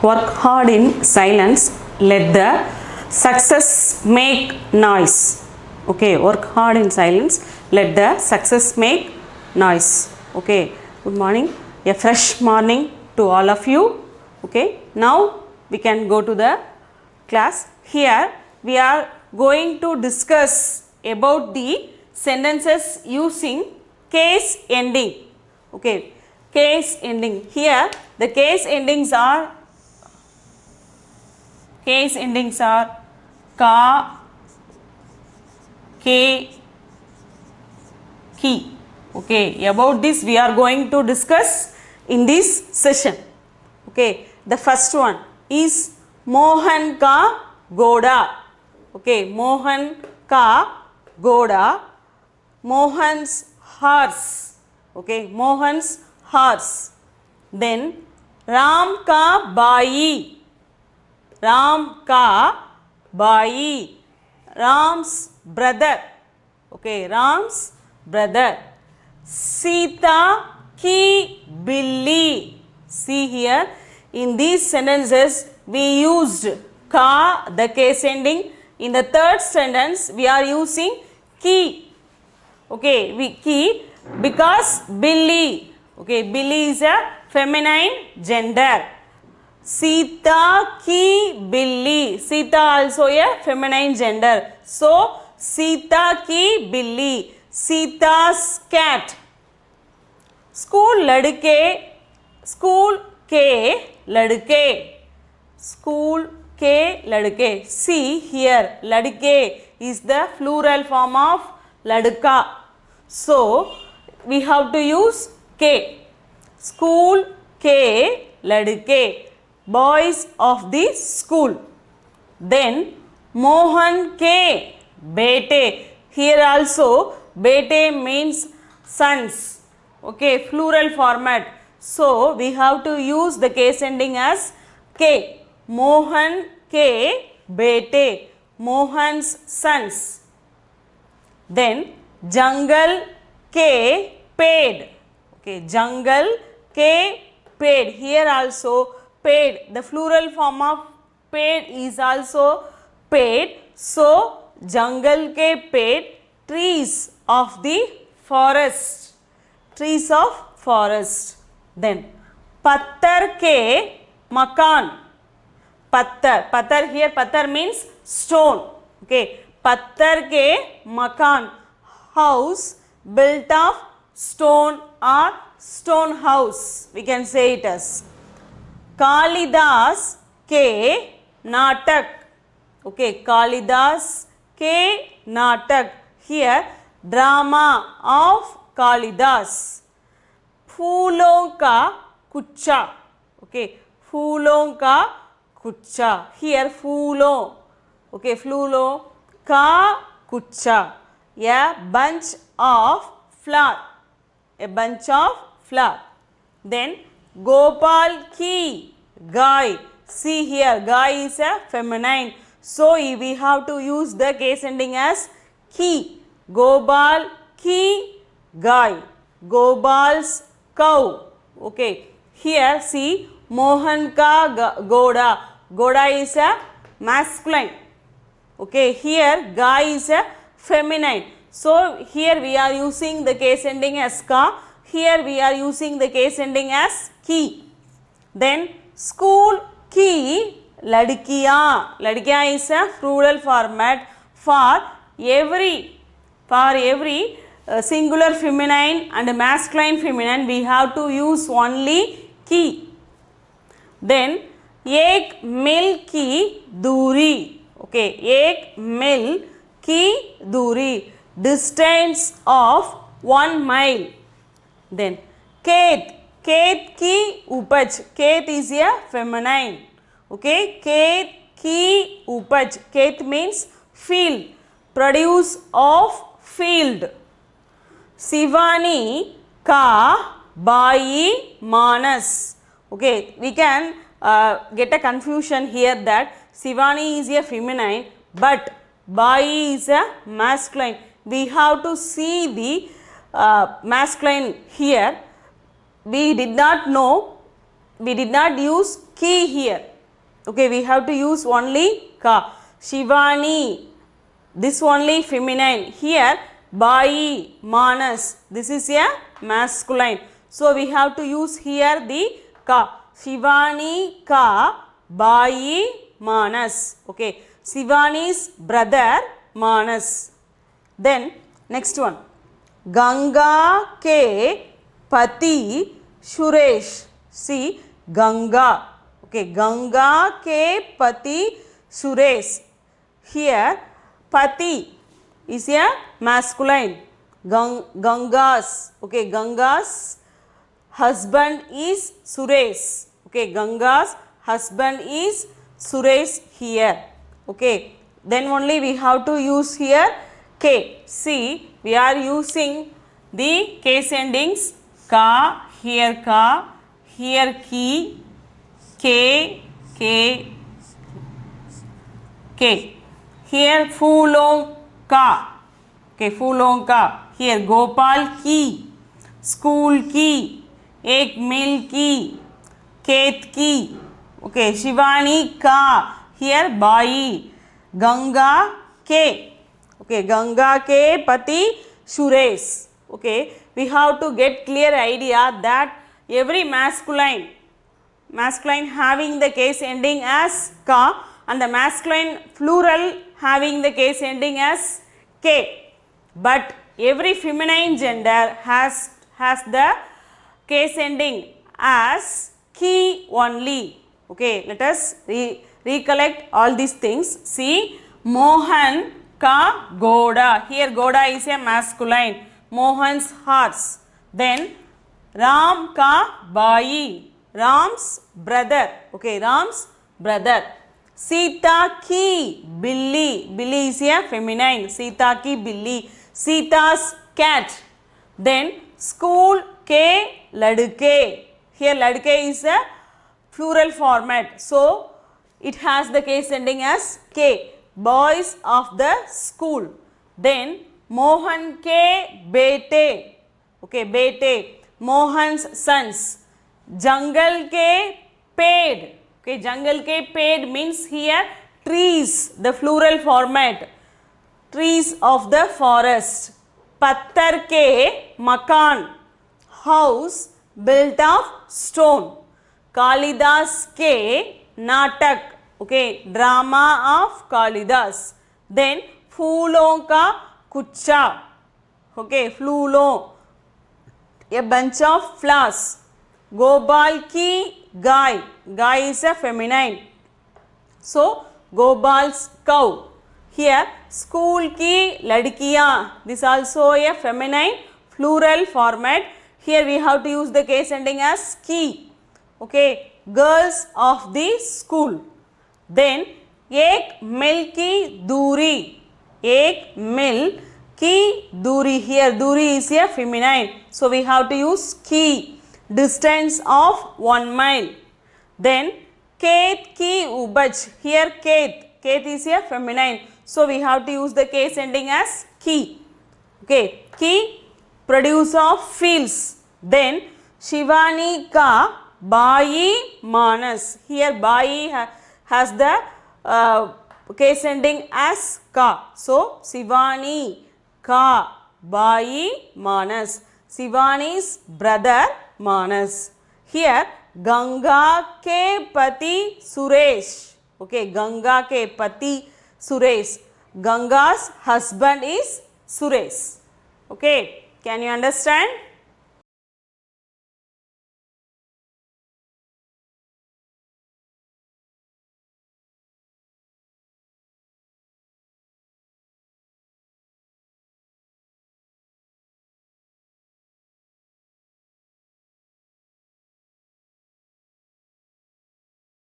Work hard in silence, let the success make noise. Okay, work hard in silence, let the success make noise. Okay, good morning, a fresh morning to all of you. Okay, now we can go to the class. Here we are going to discuss about the sentences using case ending. Okay, case ending. Here the case endings are ka, ke, ki. Okay, about this we are going to discuss in this session. Okay, the first one is Mohan ka Goda. Okay, Mohan ka Goda, Mohan's horse. Okay, Mohan's horse. Then Ram ka Bai. Ram ka Bai, Ram's brother. Okay, Ram's brother. Sita ki Billi. See here, in these sentences we used ka, the case ending. In the third sentence we are using ki. Okay, ki because Billi. Okay, Billi is a feminine gender. Sita ki Billi. Sita also a feminine gender. So, Sita ki Billi. Sita's cat. School ladke. School ke ladke. School ke ladke. See here, ladke is the plural form of ladka. So, we have to use ke. School ke ladke. Boys of the school. Then Mohan ke bete. Here also bete means sons. Okay, plural format. So we have to use the case ending as ke. Mohan ke bete, Mohan's sons. Then jungle ke paid. Okay, jungle ke paid. Here also paid, the plural form of paid is also paid. So jungle ke paid, trees of the forest. Trees of forest. Then pattar ke makan. Pattar, pattar here, pattar means stone. Okay, pattar ke makan, house built of stone or stone house, we can say it as. Kalidas ke natak. Okay, Kalidas ke natak. Here drama of Kalidas. Phoolon ka kucha. Okay, Phoolon ka kucha. Here phoolon. Okay, phoolon ka kucha. A bunch of flower. A bunch of flower. Then Gopal ki Gai. See here, Gai is a feminine. So we have to use the case ending as ki. Gopal ki Gai. Gopal's cow. Okay. Here see Mohan ka Goda. Goda is a masculine. Okay. Here Gai is a feminine. So here we are using the case ending as ka. Here we are using the case ending as ki. Then school ki ladkiya. Ladkiya is a plural format for every singular feminine and masculine feminine we have to use only ki. Then ek mil ki duri. Okay, ek mil ki duri, distance of 1 mile. Then Ket, Ket ki upaj. Ket is a feminine. Okay, Ket ki upaj. Ket means field, produce of field. Sivani ka Bai Manas. Okay, we can get a confusion here that Sivani is a feminine but Bai is a masculine. We have to see the masculine here. We did not know we did not use ki here. Okay, we have to use only ka. Shivani, this only feminine. Here, Bai, Manas, this is a masculine. So, we have to use here the ka. Shivani ka, Bai, Manas. Okay, Shivani's brother, Manas. Then, next one. Ganga ke pati Suresh. See, Ganga. Okay, Ganga ke pati Suresh. Here, pati is a masculine. Ganga's. Okay, Ganga's husband is Suresh. Okay, Ganga's husband is Suresh here. Okay, then only we have to use here K. See, we are using the case endings ka, here ki, K, K. Here Fulong ka. Okay, Fulong ka. Here Gopal ki, school ki, ek mill ki, Ket ki. Okay, Shivani ka. Here Bai. Ganga ke. Okay, Ganga ke pati Suresh. Okay, we have to get clear idea that every masculine having the case ending as ka and the masculine plural having the case ending as k. But every feminine gender has the case ending as ki only. Okay, let us recollect all these things. See, Mohan ka Goda. Here Goda is a masculine. Mohan's horse. Then Ram ka Bai. Ram's brother. Okay, Ram's brother. Sita ki Billy. Billy is a feminine. Sita ki Billy. Sita's cat. Then school ke ladke. Here ladke is a plural format. So it has the case ending as k. Boys of the school. Then Mohan ke bete. Okay, bete. Mohan's sons. Jungle ke paid. Okay, jungle ke paid means here trees, the plural format. Trees of the forest. Pattar ke makan. House built of stone. Kalidas ke natak. Okay, drama of Kalidas. Then Phoolon ka kucha. Okay, Phoolon, a bunch of flowers. Gopal ki Gai. Gai is a feminine. So, Gopal's cow. Here, school ki ladkiyan. This also a feminine plural format. Here we have to use the case ending as ki. Okay, girls of the school. Then, ek mil ki duri. Ek mil ki duri. Here, duri is a feminine. So, we have to use ki. Distance of 1 mile. Then, Ket ki ubaj. Here, Ket. Ket is a feminine. So, we have to use the case ending as ki. Okay, ki, produce of fields. Then, Shivani ka Bai Manas. Here, Bai has the case ending as ka. So, Shivani ka Bai Manas. Shivani's brother Manas. Here, Ganga ke pati Suresh. Okay, Ganga ke pati Suresh. Ganga's husband is Suresh. Okay, can you understand?